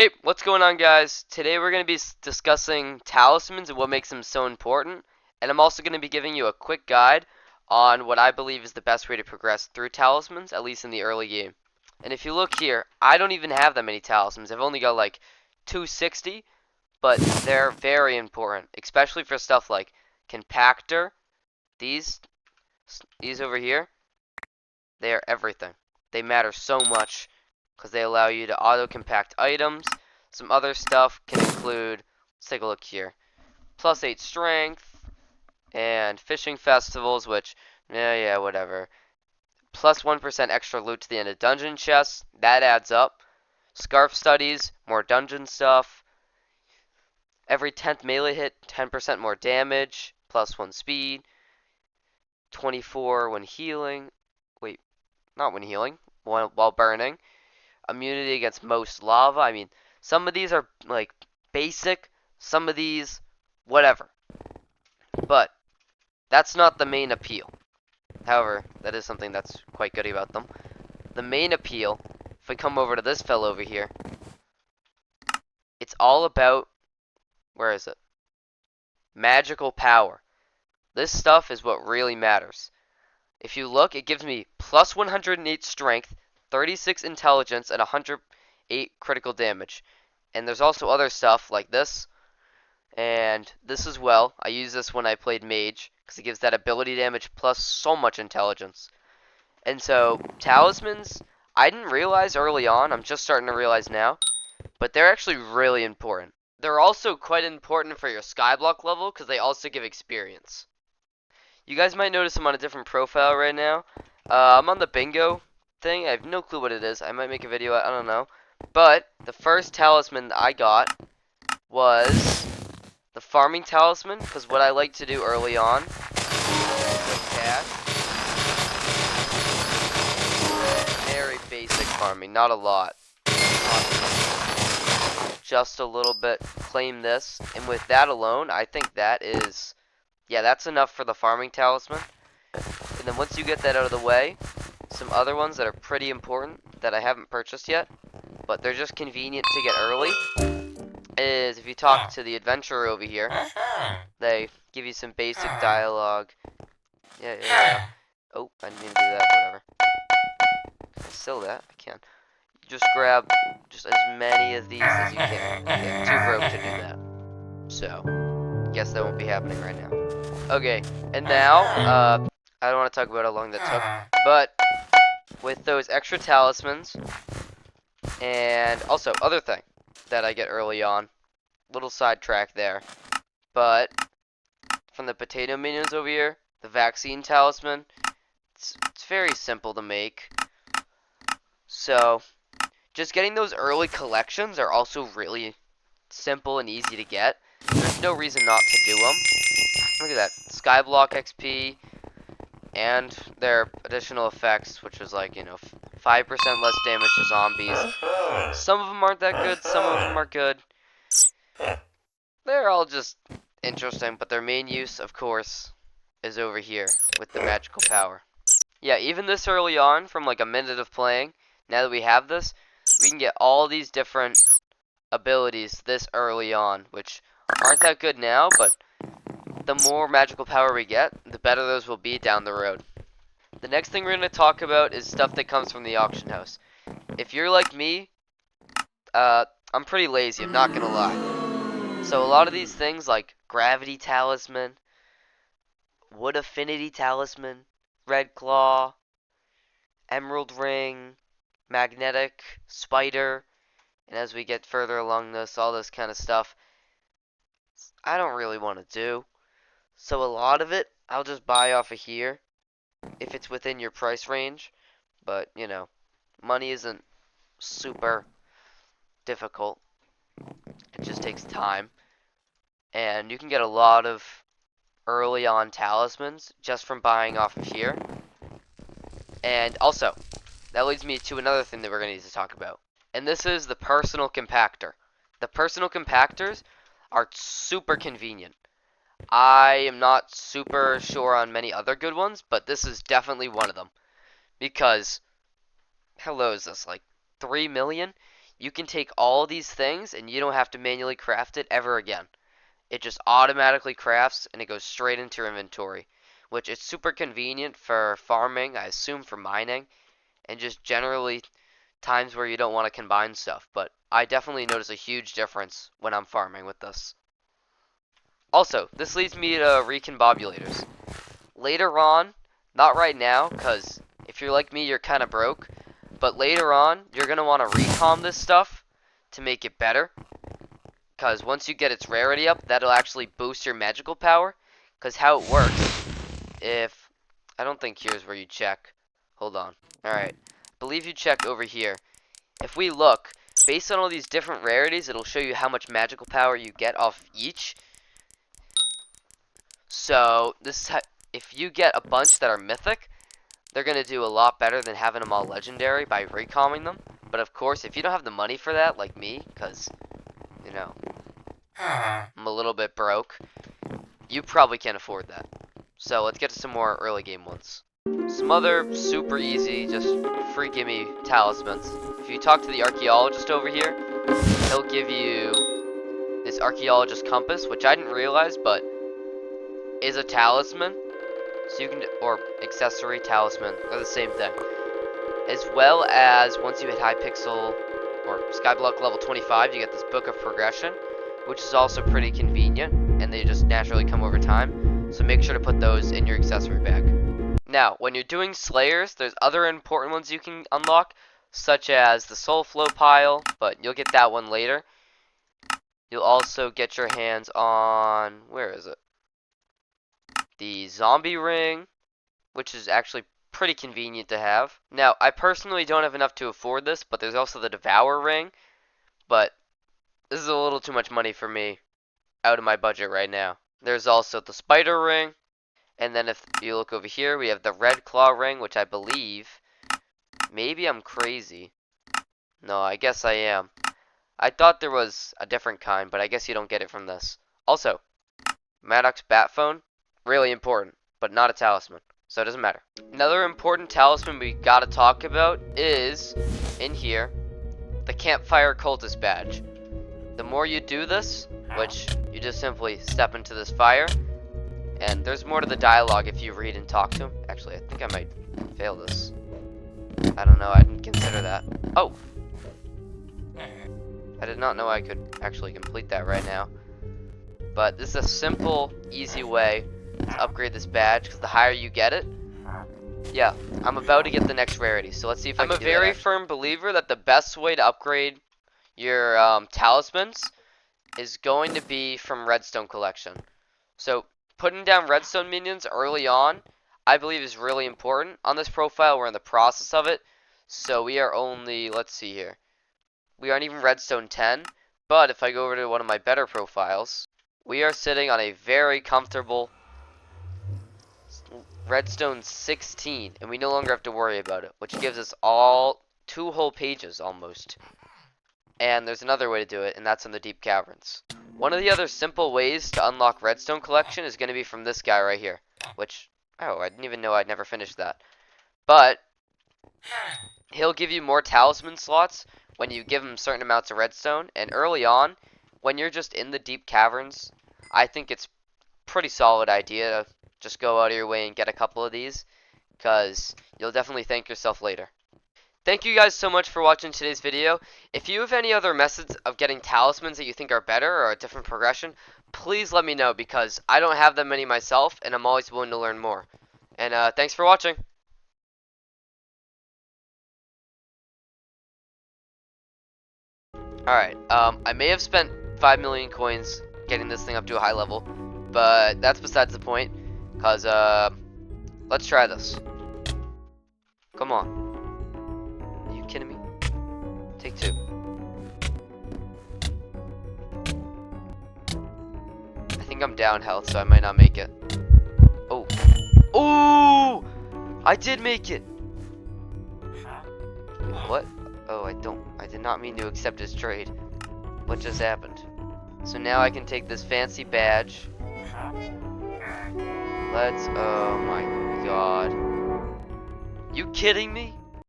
Hey, what's going on, guys? Today we're going to be discussing talismans and what makes them so important, and I'm also going to be giving you a quick guide on what I believe is the best way to progress through talismans, at least in the early game. And if you look here, I don't even have that many talismans. I've only got like 260, but they're very important, especially for stuff like compactor. These over here, they are everything. They matter so much because they allow you to auto-compact items. Some other stuff can include, let's take a look here, +8 strength, and fishing festivals, which, yeah, whatever. +1% extra loot to the end of dungeon chests, that adds up. Scarf studies, more dungeon stuff. Every 10th melee hit, 10% more damage, +1 speed. 24 when healing. Wait, not when healing, while burning. Immunity against most lava. I mean, some of these are like basic, some of these whatever. But that's not the main appeal. However, that is something that's quite good about them. The main appeal, if we come over to this fellow over here, it's all about, where is it? Magical power. This stuff is what really matters. If you look, it gives me +108 strength, 36 intelligence, and 108 critical damage. And there's also other stuff like this, and this as well. I use this when I played mage, because it gives that ability damage plus so much intelligence. And so, talismans, I didn't realize early on, I'm just starting to realize now, but they're actually really important. They're also quite important for your Skyblock level, because they also give experience. You guys might notice I'm on a different profile right now. I'm on the bingo thing. I have no clue what it is. I might make a video. I don't know. But the first talisman that I got was the farming talisman, because what I like to do early on with cash, very basic farming, not a lot. Just a little bit. Claim this, and with that alone, I think that is, yeah, that's enough for the farming talisman. And then once you get that out of the way, some other ones that are pretty important that I haven't purchased yet, but they're just convenient to get early, is if you talk to the adventurer over here, they give you some basic dialogue. Yeah. Oh, I didn't mean to do that, whatever. Can I sell that? I can. Just grab just as many of these as you can. Yeah, too broke to do that. So, guess that won't be happening right now. Okay, and now, I don't want to talk about how long that took, but with those extra talismans, and also, other thing that I get early on, little sidetrack there, but from the potato minions over here, the vaccine talisman, it's very simple to make. So, just getting those early collections are also really simple and easy to get. There's no reason not to do them. Look at that, Skyblock XP, and their additional effects, which is like, 5% less damage to zombies. Some of them aren't that good, some of them are good. They're all just interesting, but their main use, of course, is over here with the magical power. Yeah, even this early on, from like a minute of playing, now that we have this, we can get all these different abilities this early on, which aren't that good now, but the more magical power we get, the better those will be down the road. The next thing we're going to talk about is stuff that comes from the auction house. If you're like me, I'm pretty lazy, I'm not going to lie. So a lot of these things like gravity talisman, wood affinity talisman, red claw, emerald ring, magnetic, spider, and as we get further along this, all this kind of stuff, I don't really want to do. So a lot of it, I'll just buy off of here, if it's within your price range. But, money isn't super difficult. It just takes time. And you can get a lot of early on talismans just from buying off of here. And also, that leads me to another thing that we're going to need to talk about. And this is the personal compactor. The personal compactors are super convenient. I am not super sure on many other good ones, but this is definitely one of them. Because, hello, is this like 3 million? you can take all these things and you don't have to manually craft it ever again. It just automatically crafts and it goes straight into your inventory, which is super convenient for farming, I assume for mining, and just generally times where you don't want to combine stuff. But I definitely notice a huge difference when I'm farming with this. Also, this leads me to reconbobulators. Later on, not right now, because if you're like me, you're kind of broke, but later on, you're going to want to recom this stuff to make it better. Because once you get its rarity up, that'll actually boost your magical power. Because how it works, if... I don't think here's where you check. Hold on. Alright. I believe you check over here. If we look, based on all these different rarities, it'll show you how much magical power you get off each. So, this if you get a bunch that are mythic, they're going to do a lot better than having them all legendary by recomming them. But of course, if you don't have the money for that, like me, because, you know, I'm a little bit broke, you probably can't afford that. So let's get to some more early game ones. Some other super easy, just free gimme talismans. If you talk to the archaeologist over here, he'll give you this archaeologist compass, which I didn't realize, but is a talisman. So you can, or accessory talisman, are the same thing. As well as once you hit Hypixel or Skyblock level 25, you get this book of progression, which is also pretty convenient, and they just naturally come over time. So make sure to put those in your accessory bag. Now, when you're doing slayers, there's other important ones you can unlock, such as the soul flow pile, but you'll get that one later. You'll also get your hands on, where is it? The zombie ring, which is actually pretty convenient to have. Now, I personally don't have enough to afford this, but there's also the devour ring, but this is a little too much money for me out of my budget right now. There's also the spider ring, and then if you look over here, we have the red claw ring, which I believe, maybe I'm crazy. No, I guess I am. I thought there was a different kind, but I guess you don't get it from this. Also, Maddox bat phone, really important, but not a talisman, so it doesn't matter. Another important talisman we gotta talk about is, in here, the campfire cultist badge. The more you do this, which you just simply step into this fire, and there's more to the dialogue if you read and talk to him. Actually, I think I might fail this. I don't know, I didn't consider that. Oh! I did not know I could actually complete that right now. But this is a simple, easy way to upgrade this badge, because the higher you get it, yeah, I'm about to get the next rarity, so let's see if I can do that. I'm a very firm believer that the best way to upgrade your talismans is going to be from redstone collection. So putting down redstone minions early on, I believe, is really important. On this profile, we're in the process of it, so we are only, let's see here, we aren't even redstone 10, but if I go over to one of my better profiles, we are sitting on a very comfortable redstone 16, and we no longer have to worry about it, which gives us all 2 whole pages almost. And there's another way to do it, and that's in the deep caverns. One of the other simple ways to unlock redstone collection is going to be from this guy right here, which, oh, I didn't even know I'd never finished that. But he'll give you more talisman slots when you give him certain amounts of redstone, and early on, when you're just in the deep caverns, I think it's pretty solid idea to just go out of your way and get a couple of these, because you'll definitely thank yourself later. Thank you guys so much for watching today's video. If you have any other methods of getting talismans that you think are better or a different progression, please let me know, because I don't have that many myself, and I'm always willing to learn more. And thanks for watching. Alright, I may have spent 5 million coins getting this thing up to a high level, but that's besides the point, because, let's try this. Come on. Are you kidding me? Take 2. I think I'm down health, so I might not make it. Oh. Oh! I did make it! What? Oh, I did not mean to accept his trade. What just happened? So now I can take this fancy badge. Oh my god. You kidding me?